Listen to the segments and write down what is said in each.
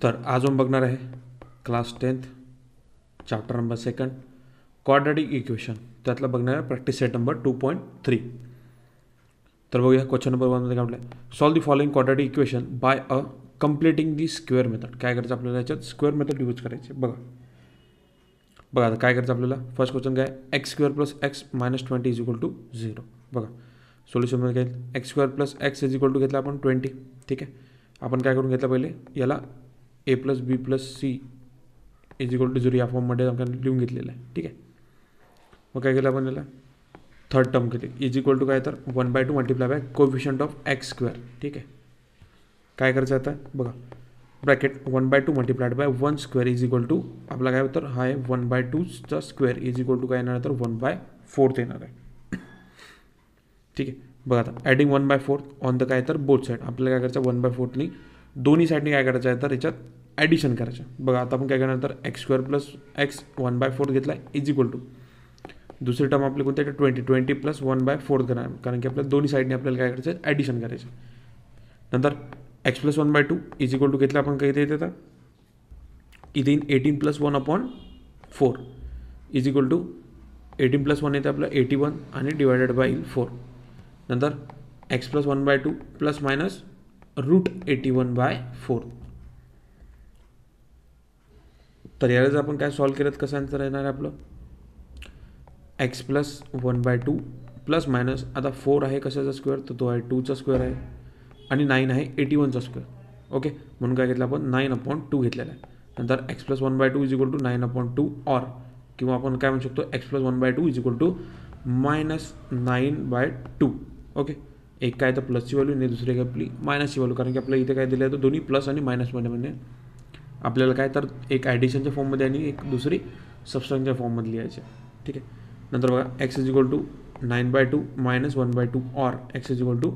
तर आज आपण बघणार आहे class 10th chapter number 2 quadratic equation, त्यातला बघणार आहे प्रॅक्टिस सेट नंबर 2.3. तर बघूया क्वेश्चन नंबर 1 मध्ये काय म्हटलं, solve the following quadratic equation by a completing the square method. काय करायचं आपल्याला, याच्यात स्क्वेअर मेथड यूज करायची. बघा आता काय करायचं आपल्याला. फर्स्ट क्वेश्चन काय, x square plus x minus 20 is equal to 0. बघा सोल्युशनमध्ये काय, x square plus x is equal to घेतला आपण 20. ठीक आहे, आपण काय करून घेतलं पहिले, याला A plus B plus C is equal to 0 या फॉर्ममध्ये आपण लिहून घेतलेलं आहे. ठीक आहे, मग काय केलं आपण, याला थर्ड टर्म केली इज इक्वल टू काय, तर 1/2 multiply by coefficient of x square. ठीक आहे, काय करायचं आता बघा, bracket 1/2 multiplied by 1 square is equal to आपला काय होतं, हा आहे 1/2चा स्क्वेअर इज इक्वल टू काय येणार आहे, तर 1/4 येणार आहे. ठीक आहे, बघा आता ॲडिंग 1/4 ऑन द काय, तर बोथ साईड आपल्याला काय करायचं, 1/4नी दोन्ही साईडनी काय करायचं आहे, तर याच्यात ॲडिशन करायचं. बघा आता आपण काय करणार, तर एक्स स्क्वेअर प्लस एक्स 1/4 घेतला इज इक्वल टू दुसरी टर्म आपली कोणती आहे, 20 प्लस 1/4 करणार, कारण की आपल्या दोन्ही साईडने आपल्याला काय करायचं आहे, ॲडिशन करायचं. नंतर x plus 1/2 is equal to घेतलं आपण काय इथे येतं, इथे 18 plus 1/4 is equal to 18 plus 1 येते आपलं 81 आणि डिवायडेड बाय 4. नंतर x plus 1/2 plus minus root 81/4. तर याला आपण काय सॉल्व केलं, कसं आन्सर येणार आहे आपलं, एक्स प्लस 1/2 प्लस मायनस आता 4 आहे कशाचा स्क्वेअर, तर तो आहे 2चा स्क्वेअर आहे आणि 9 आहे 81चा स्क्वेअर. ओके, म्हणून काय घेतलं आपण 9/2 घेतलेला आहे. नंतर x plus 1/2 is equal to 9/2 or किंवा आपण काय म्हणू शकतो, x plus 1/2 is equal to minus 9/2. Okay, एक काय तर प्लसची व्हॅल्यू आणि दुसरी काय आपली मायनसची व्हॅल्यू, कारण की आपल्याला इथे काय दिलं आहे, तर दोन्ही प्लस आणि मायनसमध्ये म्हणजे आपल्याला काय तर एक ॲडिशनच्या फॉर्ममध्ये आणि एक दुसरी सबस्ट्रॅक्शनच्या फॉर्ममध्ये लिहायची. ठीक आहे, नंतर बघा x is equal to 9/2 minus 1/2 or x is equal to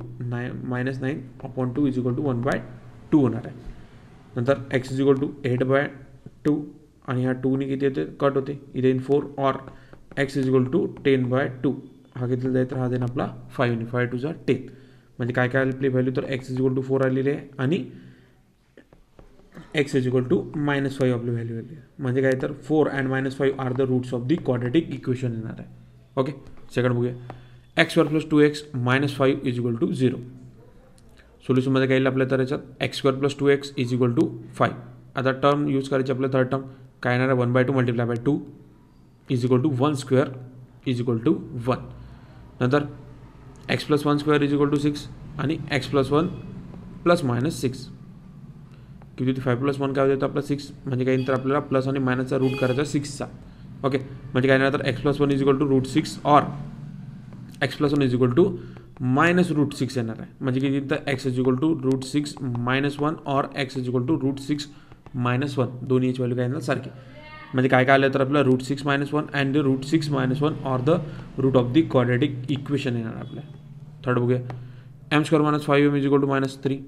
minus 9/2 is equal to 1/2 होणार आहे. नंतर एक्स इज इक्वल टू 8/2 आणि ह्या 2ने किती येते, कट होते, इथे 4 or x is equal to 10/2 हा घेतलेला जाईल, तर हा देईन आपला 5 5 2 10. म्हणजे काय काय आपली व्हॅल्यू, तर एक्स इज इक्वल टू 4 आलेली आहे आणि एक्स इज इक्वल टू -5 आपली व्हॅल्यू आली आहे. म्हणजे काय, तर 4 and -5 are the roots of the quadratic equation येणार आहे. ओके, सेकंड बघूया, x square plus 2x -5 is equal to 0. सोल्युशनमध्ये काय येईल आपल्या, तर याच्यात x square plus 2x is equal to 5. आता टर्म यूज करायची आपल्या थर्ड टर्म, काय येणार आहे, 1/2 multiply by 2 is equal to 1 square is equal to 1. नंतर x plus 1 square is equal to 6 आणि एक्स प्लस 1 प्लस मायनस 6 किती होती, 5 प्लस 1 काय होतं आपलं 6. म्हणजे काही तर आपल्याला प्लस आणि मायनसचा रूट करायचा 6चा. ओके, म्हणजे काय नाही, तर x plus 1 is equal to root 6 or x plus 1 is equal to minus root 6 येणार आहे. म्हणजे किती, तर x is equal to root 6 minus 1 or x is equal to root 6 minus 1. दोन्ही याची व्हॅल्यू काय येणार सारखी. म्हणजे काय काय आलं, तर आपलं root 6 minus 1 and the root 6 minus 1 or the root of the quadratic equation येणार आपल्या. थर्ड बघूया, m square minus 5m is equal to -3.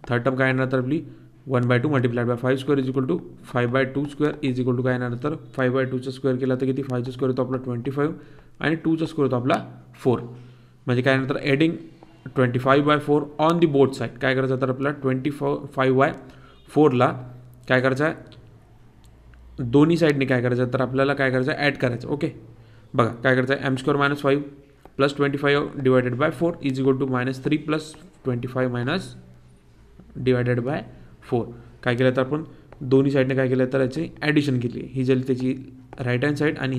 Third term काय येणार, तर आपली 1/2 multiplied by 5 square is equal to 5/2 square is equal to काय येणार, तर 5/2चा स्क्वेअर केला तर किती, 5चा स्क्वेअर होतो आपला 25 आणि 2चा स्क्वेअर होतो आपला 4. म्हणजे काय येणार, तर adding 25/4 on the both side. काय करायचं, तर आपल्याला 25/4ला काय करायचं आहे, दोन्ही साईडने काय करायचं, तर आपल्याला काय करायचं आहे, ॲड करायचं. ओके, बघा काय करायचं आहे, m square minus 5 plus 25 divided by 4 is equal to -3 plus 25 minus divided by 4. काय केलं, तर आपण दोन्ही साईडने काय केलं, तर याची ॲडिशन केली. ही झाली त्याची राईट हँड साईड आणि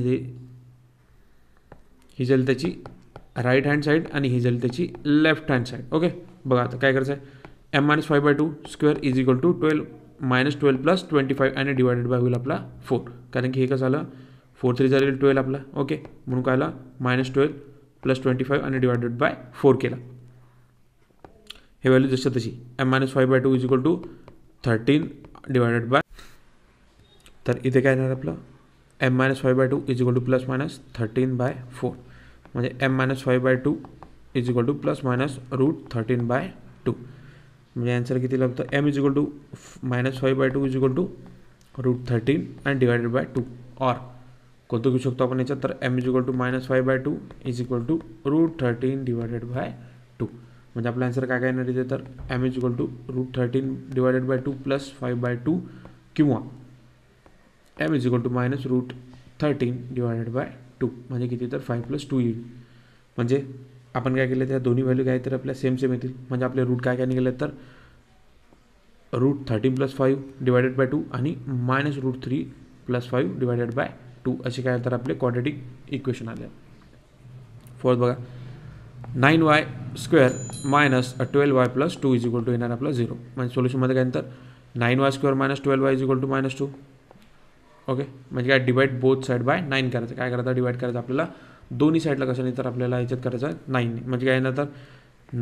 ही झाली त्याची राईट हँड साईड आणि ही झाली त्याची लेफ्ट हँड साईड. ओके, बघा आता काय करायचं आहे, m-5/2 square is equal to 12 plus 25 आणि डिवायडेड बाय होईल आपला 4. कारण की हे कसं आलं, 4 3 झालेलं 12 आपला. ओके, म्हणून काय आला -12 प्लस 25 आणि डिवायडेड बाय 4 केला. हे व्हॅल्यू जसं तशी m-5/2 is equal to 13 divided by, तर इथे काय येणार आपलं, m-5/2 is equal to plus minus 13/4. म्हणजे m-5/2 is equal to plus minus root 13/2. म्हणजे आन्सर किती लागतं, m is equal to -5/2 is equal to root 13 आणि डिवायडेड बाय 2. ऑर कोणतं घेऊ शकतो आपण याच्यात, तर m is equal to -5/2 is equal to root 13 divided by 2. म्हणजे आपला आन्सर काय काय येणार इथे तर m is equal to √13 divided by 2 plus 5/2 किंवा m is equal to minus √13 divided by 2 म्हणजे किती तर 5 + 2 येईल. म्हणजे आपण काय केलं त्या दोन्ही व्हॅल्यू काय तर आपल्या सेम येतील. म्हणजे आपले रूट काय निघाले तर √13 + 5 डिवायडेड बाय 2 आणि मायनस √3 + 5 डिवायडेड बाय 2 असे काय तर आपले क्वाड्रॅटिक इक्वेशन आले. फोर्थ बघा 9y² minus 12y + 2 is equal to येणार आपला 0. म्हणजे सोल्युशनमध्ये काय नंतर 9y² minus 12y is equal to -2. Okay म्हणजे काय डिवाइड बोथ साईड बाय 9 करायचं. काय करायचं डिवाइड करायचं आपल्याला दोन्ही साईडला कसं नाही तर आपल्याला याच्यात करायचं आहे 9. म्हणजे काय येणार तर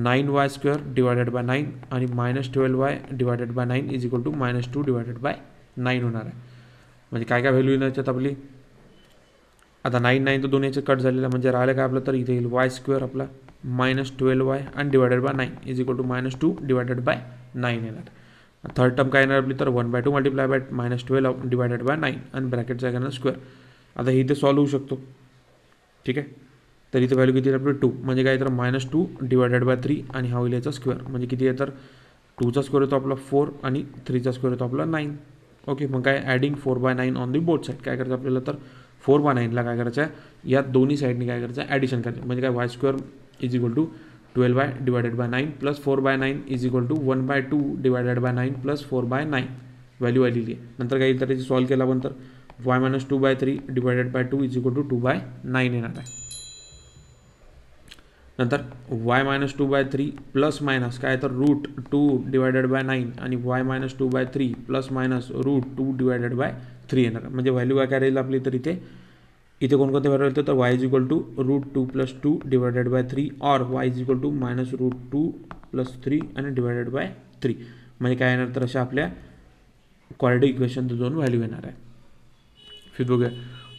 9y² डिवायडेड बाय 9 आणि -12y divided by 9 is equal to -2 divided by 9 होणार आहे. म्हणजे काय काय व्हॅल्यू येणार याच्यात आपली आता 9 तर दोन्ही याच्यात कट झालेला म्हणजे राहिलं काय आपलं तर इथे येईल y² आपला -12y आणि divided by 9 is equal to -2 divided by 9 येणार. थर्ड टर्म काय येणार आपली तर 1/2 मल्टिप्लाय बाय -12 डिवायडेड बाय 9 आणि ब्रॅकेटचा येणार स्क्वेअर. आता हे इथे सॉल्व्ह होऊ शकतो. ठीक आहे तर इथे व्हॅल्यू किती आपली 2 म्हणजे काय तर -2 डिवायडेड बाय 3 आणि हा होईल याचा स्क्वेअर. म्हणजे किती आहे तर 2चा स्क्वेअर येतो आपला 4 आणि 3चा स्क्वेअर येतो आपला 9. ओके मग काय adding 4/9 on the both side काय करायचं आपल्याला तर 4/9ला काय करायचं आहे या दोन्ही साईडनी काय करायचं आहे ॲडिशन करायचं. म्हणजे काय y² is equal to 12y divided by 9 plus 4/9 is equal to 1/2 divided by 9 plus 4/9 value आलेली आहे. नंतर काय येईल तर त्याची सॉल्व्ह केल्यानंतर y - 2/3 divided by 2 is equal to 2/9 येणार आहे. नंतर y - 2/3 प्लस मायनस काय तर √2 डिवायडेड बाय 9 आणि y - 2/3 plus minus √2 divided by 3 येणार. म्हणजे व्हॅल्यू काय राहील आपली तर इथे कोणकोणते व्हॅल्यू येतं तर y is equal to √2 + 2 divided by 3 और y इज इक्वल टू -√2 + 3 आणि डिवायडेड बाय 3. म्हणजे काय येणार तर अशा आपल्या क्वाड्रॅटिक इक्वेशनचं दोन व्हॅल्यू येणार आहे. फिर बघूया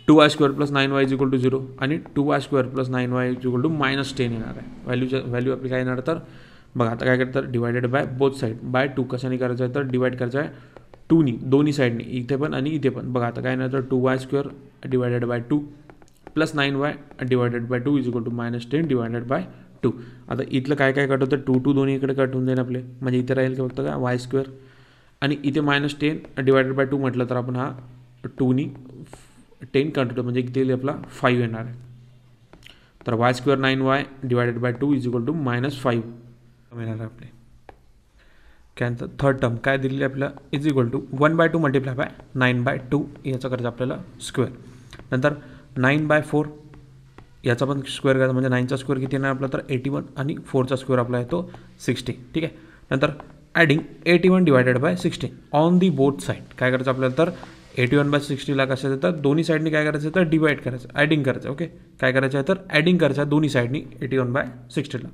2y² + 9y is equal to 0 आणि 2y² + 9y is equal to -10 येणार आहे. व्हॅल्यू आपली काय येणार तर बघा आता काय करतात divided by both side by 2 कशाने करायचं आहे तर डिवाइड करायचं आहे 2नी दोन्ही साईडनी इथे पण आणि इथे पण. बघा आता काय येणार तर 2y² divided by 2 plus 9y divided by 2 is equal to -10 divided by 2. आता इथलं काय काय कट होतं 2 दोन्ही इकडे कट होऊन जाईल आपले. म्हणजे इथे राहील का फक्त काय y² आणि इथे -10 डिवायडेड बाय 2 म्हटलं तर आपण हा 2नी 10 कट होतो म्हणजे किती येईल आपला 5 येणार आहे. तर y² 9y divided by 2 is equal to -5 येणार आहे आपले. त्यानंतर थर्ड टर्म काय दिलेली आपल्याला is equal to 1/2 multiply by 9/2 याचा करायचं आपल्याला स्क्वेअर. नंतर 9/4 याचा पण स्क्वेअर करायचा म्हणजे 9चा स्क्वेअर किती येणार आपला तर 81 आणि 4चा स्क्वेअर आपला येतो 60. ठीक आहे नंतर adding 81 divided by 16 on the both side काय करायचं आपल्याला तर 81/60ला कसं येतं दोन्ही साईडनी काय करायचं तर डिवाइड करायचं ॲडिंग करायचं. ओके काय करायचं आहे तर ॲडिंग करायचं दोन्ही साईडनी 81/60ला.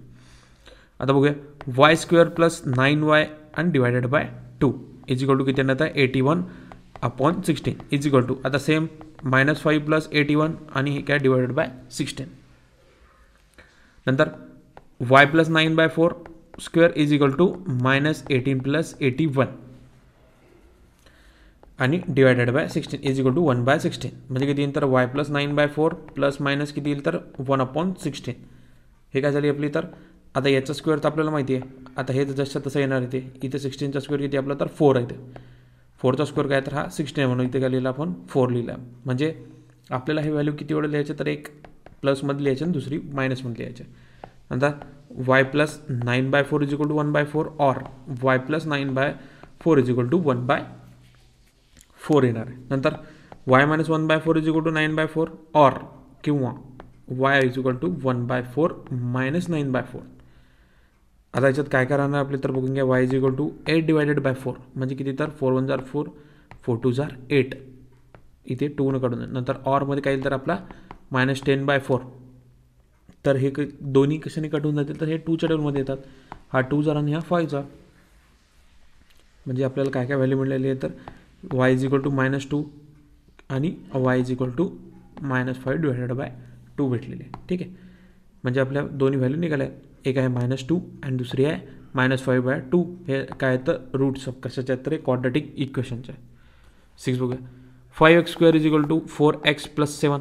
आता बघूया y² + 9y आणि divided by 2 is equal to किती येणार आहे 81/16 इज इक्वल टू आता सेम -5 + 81 आणि हे काय डिवायडेड बाय 16. नंतर y + 9/4 square is equal to -18 + 81 आणि divided by 16 is equal to 1/16. म्हणजे किती येईल तर y + 9/4 प्लस मायनस किती येईल तर 1/16. हे काय झाली आपली तर आता याचा स्क्वेअर तर आपल्याला माहिती आहे. आता हे जसं तसं येणार इथे 16चा स्क्वेअर किती आपला तर 4 आहे. 4चा स्क्वेअर काय तर हा 16 आहे म्हणून इथे काय लिहिला आपण 4 लिहिला. म्हणजे आपल्याला हे व्हॅल्यू किती वेळ लिहायचे तर एक प्लसमध्ये लिहायचे आणि दुसरी मायनसमध्ये लिहायचे. नंतर y + 9/4 इज इक्वल टू 1/4 और y + 9/4 इज इक्वल टू 1/4 येणार आहे. नंतर y - 1/4 इज इक्वल टू 9/4 और किंवा y इज इक्वल टू 1/4 - 9/4. आता याच्यात काय काय राहणार आपले तर बघून घ्या y is equal to 8 divided by 4 म्हणजे किती तर 4 × 1 = 4 4 × 2 = 8 इथे 2 न काढून. नंतर ऑरमध्ये काय येईल तर आपला -10/4 तर हे दोन्ही कशाने कट होऊन जातील तर हे 2च्या टेबलमध्ये येतात. हा 2चा आणि हा 5चा. म्हणजे आपल्याला काय काय व्हॅल्यू मिळालेली आहे तर y इज इक्वल टू -2 आणि y is equal to -5 divided by 2 भेटलेले आहे. ठीक आहे म्हणजे आपल्या दोन्ही व्हॅल्यू निघाल्या. एक आहे -2 आणि दुसरी आहे -5/2. हे काय तर रूट्स ऑफ कशाचे आहेत तर हे क्वाड्रॅटिक इक्वेशनचे आहे. 6 बघूया 5x² is equal to 4x + 7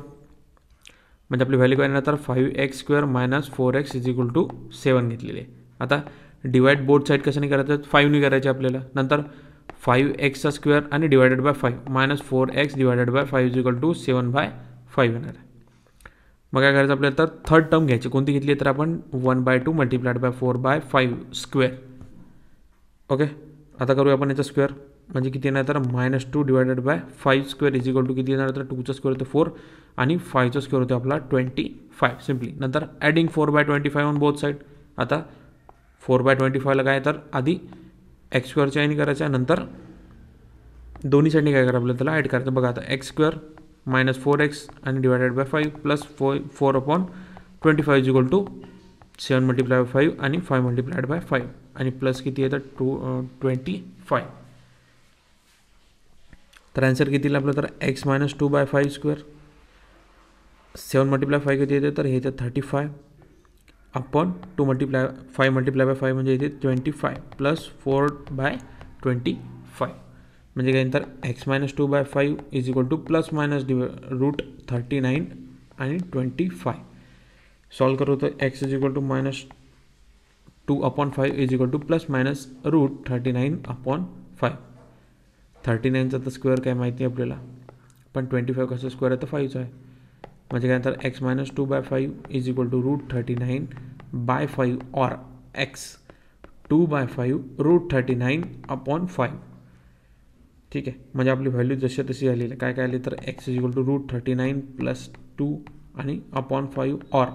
म्हणजे आपली व्हॅल्यू काय येणार तर 5x² - 4x is equal to 7 घेतलेली आहे. आता डिवाइड बोथ साईड कशाने करायचं, 5ने करायचे आपल्याला. नंतर 5x स्क्वेअर आणि divided by 5 minus 4x divided by 5 is equal to 7/5 येणार आहे. मग काय करायचं आपल्याला, तर थर्ड टर्म घ्यायची. कोणती घेतली तर आपण 1/2 मल्टिप्लाइड बाय 4/5 स्क्वेअर. ओके, आता करूया आपण याचा स्क्वेअर. म्हणजे किती येणार तर -2 divided by 5 square is equal to किती येणार तर 2चा स्क्वेअर होते 4 आणि 5चा स्क्वेअर होते आपला 25 सिम्पली. नंतर ॲडिंग 4/25 ऑन बोथ साईड. आता 4/25ला काय तर आधी एक्स स्क्वेअरच्या आईने करायचं, नंतर दोन्ही साईडने काय करायचं आपल्याला त्याला ॲड करायचं. बघा आता एक्स स्क्वेअर मायनस 4x आणि divided by 5 plus 4/25 is equal to 7 multiply by 5 आणि 5 मल्टिप्लाइड बाय 5 आणि प्लस किती येतं 25. तर आन्सर किती येईल आपलं तर x मायनस 2/5 स्क्वेअर. 7 मल्टिप्लाय 5 किती येते तर हे येतं 35 अपॉन 5 मल्टिप्लाय बाय 5 म्हणजे येते 25 प्लस 4/25 म्हणजे काय तर x minus 2/5 is equal to plus minus √39 आणि 25. सॉल्व करू तर x is equal to -2/5 is equal to plus minus √39/5. 39चा तर स्क्वेअर काय माहिती आहे आपल्याला, पण 25 कसं स्क्वेअर आहे तर 5चा आहे. म्हणजे काय तर x minus 2/5 is equal to √39/5 और x 2/5 √39/5. ठीक आहे, म्हणजे आपली व्हॅल्यू जशी तशी आलेली आहे. काय आली तर x is equal to √39 plus 2 आणि /5 और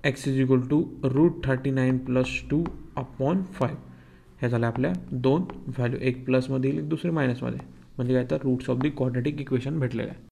x is equal to √39 plus 2/5. हे झालं आपल्या दोन व्हॅल्यू, एक प्लसमध्ये येईल दुसरी मायनसमध्ये. म्हणजे काय तर roots of the quadratic equation भेटलेलं आहे.